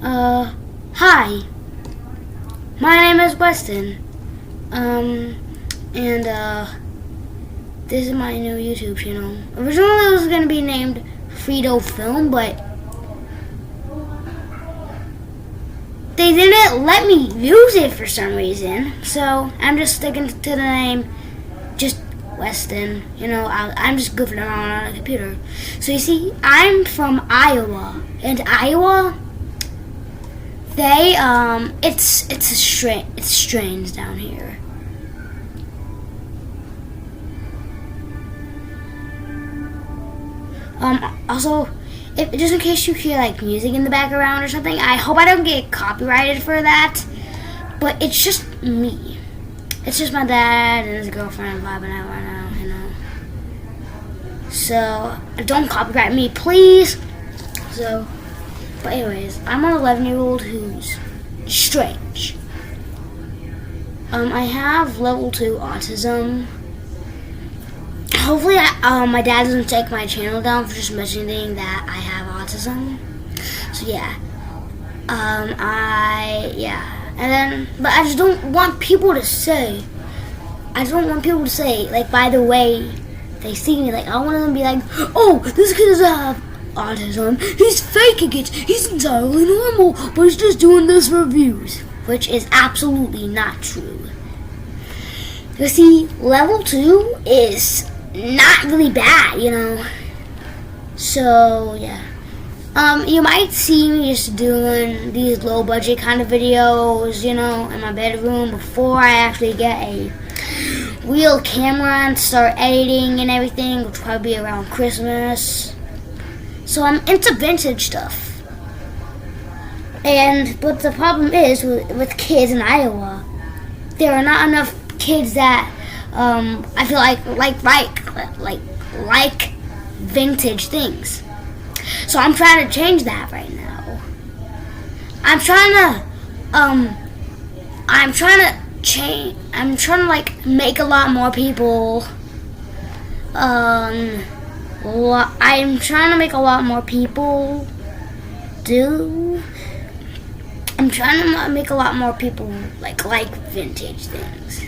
Hi. My name is Weston. This is my new YouTube channel. Originally it was gonna be named Frito Film, but they didn't let me use it for some reason. So I'm just sticking to the name, just Weston. I'm just goofing around on a computer. So you see, I'm from Iowa, and Iowa, they it's strange down here. Also, just in case you hear like music in the background or something, I hope I don't get copyrighted for that. But it's just me. It's just my dad and his girlfriend vibing out right now, So don't copyright me, please. But anyways, I'm an 11-year-old who's strange. I have level 2 autism. Hopefully, my dad doesn't take my channel down for just mentioning that I have autism. So yeah, but I just don't want people to say. Like, by the way they see me, like, I want them to be like, oh, this kid doesn't have autism. He's faking it. He's entirely normal, but he's just doing this for views, which is absolutely not true. You see, level 2 is not really bad, So yeah, you might see me just doing these low budget kind of videos, in my bedroom before I actually get a real camera and start editing and everything, which will probably be around Christmas. So I'm into vintage stuff. But the problem is with kids in Iowa, there are not enough kids that I feel like vintage things. So I'm trying to change that right now. I'm trying to make a lot more people I'm trying to make a lot more people like vintage things.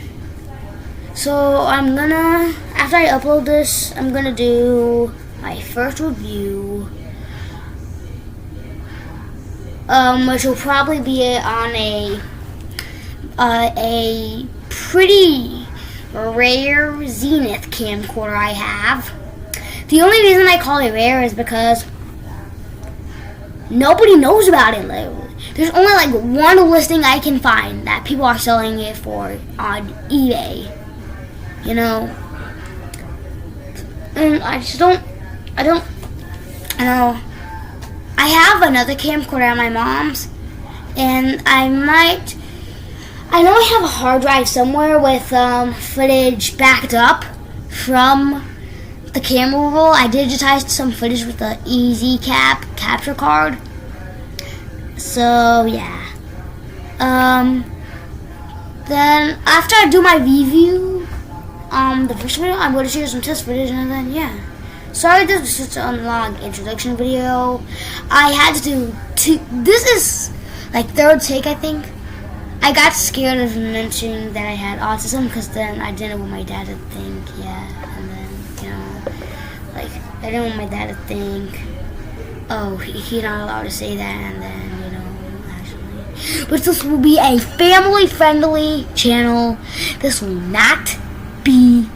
So after I upload this, I'm gonna do my first review, which will probably be on a pretty rare Zenith camcorder I have. The only reason I call it rare is because nobody knows about it. There's only like one listing I can find that people are selling it for on eBay. And I have another camcorder at my mom's, and I know I have a hard drive somewhere with footage backed up from the camera roll. I digitized some footage with the easy capture card. So yeah. Then after I do my review, the first video, I'm going to share some test footage, and then yeah. Sorry, this was just a long introduction video. I had to do this is like third take, I think. I got scared of mentioning that I had autism because then I didn't want my dad to think, and then I didn't want my dad to think, oh, he's not allowed to say that, and then actually. But this will be a family-friendly channel. This will not be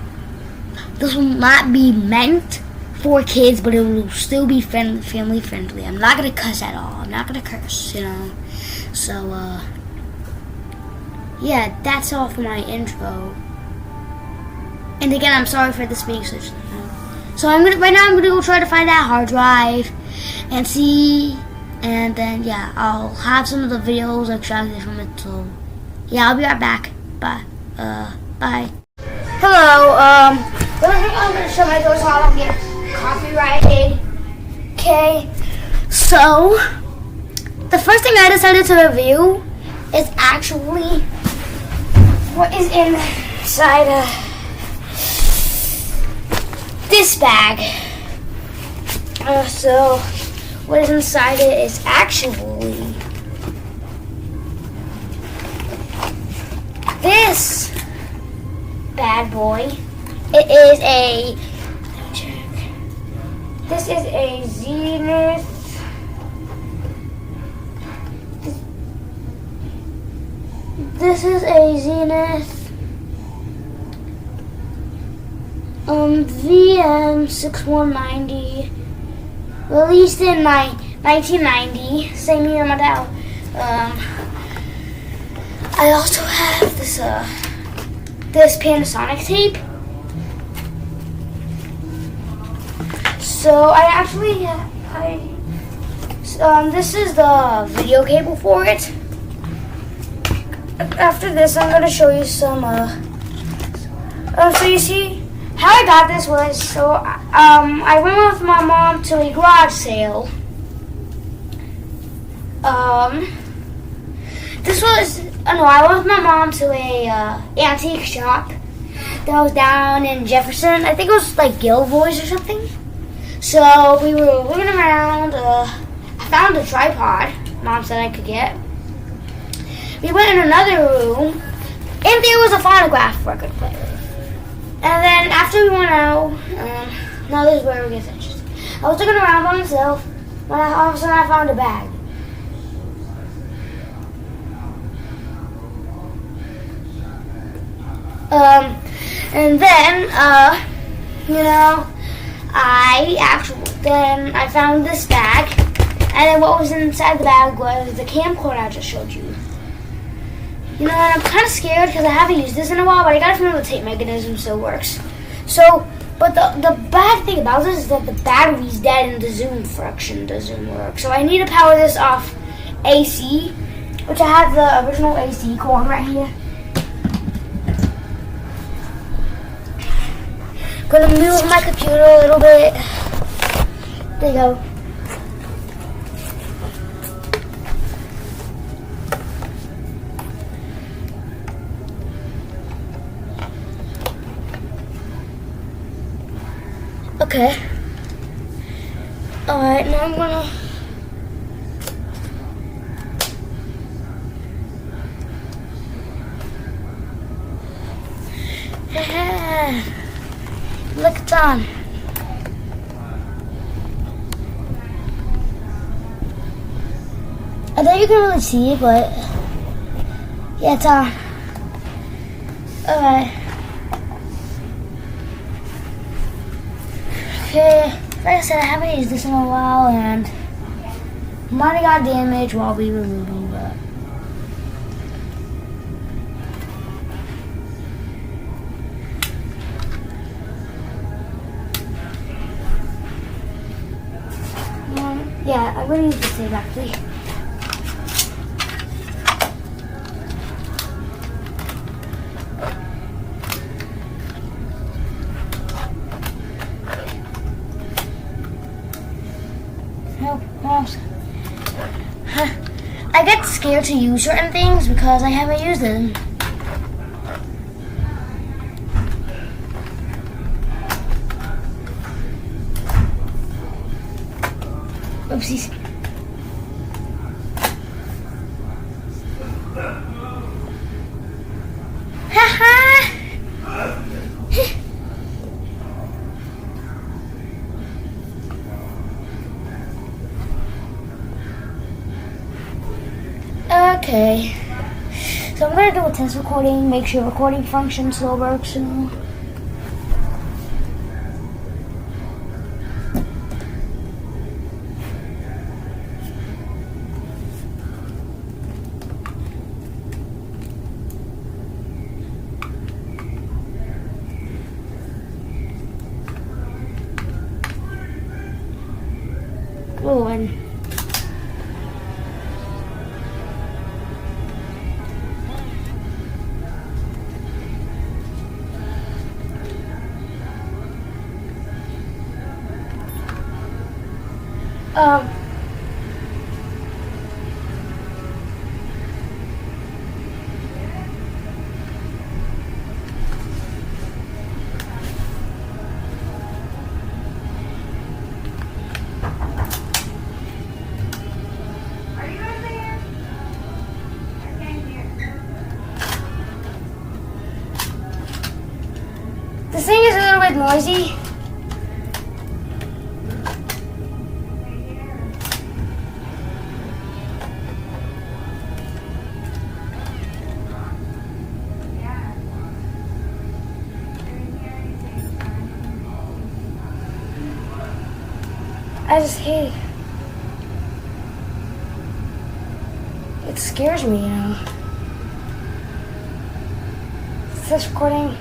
meant for kids, but it will still be family friendly. I'm not gonna cuss at all. I'm not gonna curse, So yeah, that's all for my intro. And again, I'm sorry for this being such. So I'm gonna go try to find that hard drive and see, and then yeah, I'll have some of the videos extracted from it. So yeah, I'll be right back. Bye. Bye. Hello. I'm gonna show my doors so I don't get copyrighted. Okay. So the first thing I decided to review is actually what is inside this bag. So what is inside it is actually this bad boy. It is a, let me check. This is a Zenith. This is a Zenith VM6190, released in 1990, same year my dad. I also have this Panasonic tape. So I actually this is the video cable for it. After this, I'm gonna show you some. So you see, how I got this was I went with my mom to a garage sale. This was I went with my mom to a antique shop that was down in Jefferson. I think it was like Gilboy's or something. So we were looking around. I found a tripod. Mom said I could get. We went in another room, and there was a phonograph record player. And then after we went out, now this is where it gets interesting. I was looking around by myself when all of a sudden I found a bag. And then, I found this bag, and then what was inside the bag was the camcorder I just showed you. And I'm kind of scared because I haven't used this in a while, but I got to feel the tape mechanism still works. So, but the bad thing about this is that the battery's dead and the zoom function doesn't work. So I need to power this off AC, which I have the original AC cord right here. Gonna move my computer a little bit. There you go. Okay. Alright, now I'm gonna look, it's on. I know you can really see it, but yeah, it's on. Alright. Okay, like I said, I haven't used this in a while, and mine got damaged while we were moving, but yeah, I'm gonna use this tape actually. I get scared to use certain things because I haven't used them. Oopsies. Okay, so I'm going to do a test recording, make sure recording function still works. Good. bit noisy. I just hate it. It scares me, you know. Is this recording?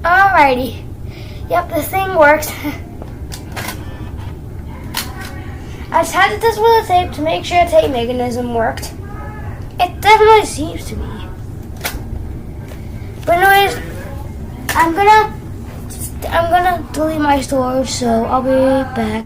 Alrighty. Yep, this thing works. I just had to test with the tape to make sure the tape mechanism worked. It definitely seems to be. But anyways, I'm gonna delete my storage, so I'll be back.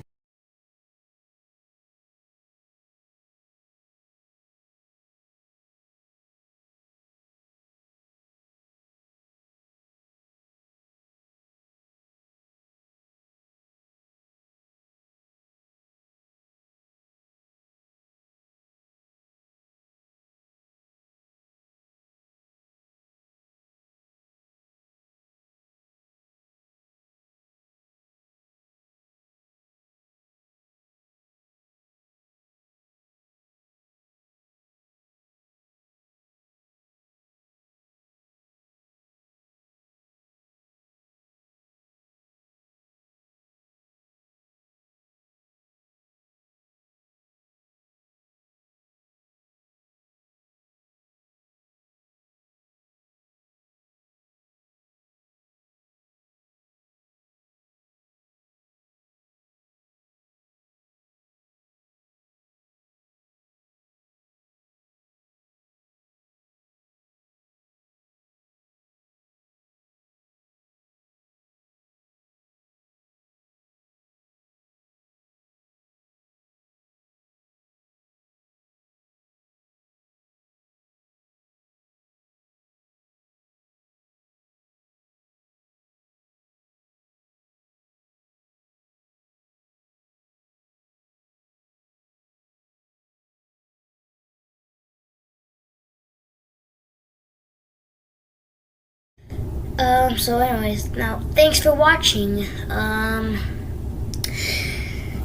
So anyways, now, thanks for watching.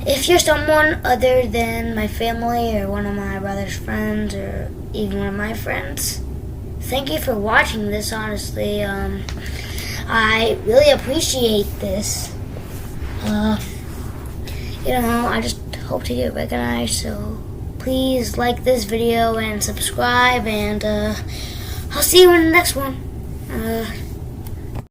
If you're someone other than my family or one of my brother's friends or even one of my friends, thank you for watching this, honestly. I really appreciate this. I just hope to get recognized, so please like this video and subscribe, and I'll see you in the next one.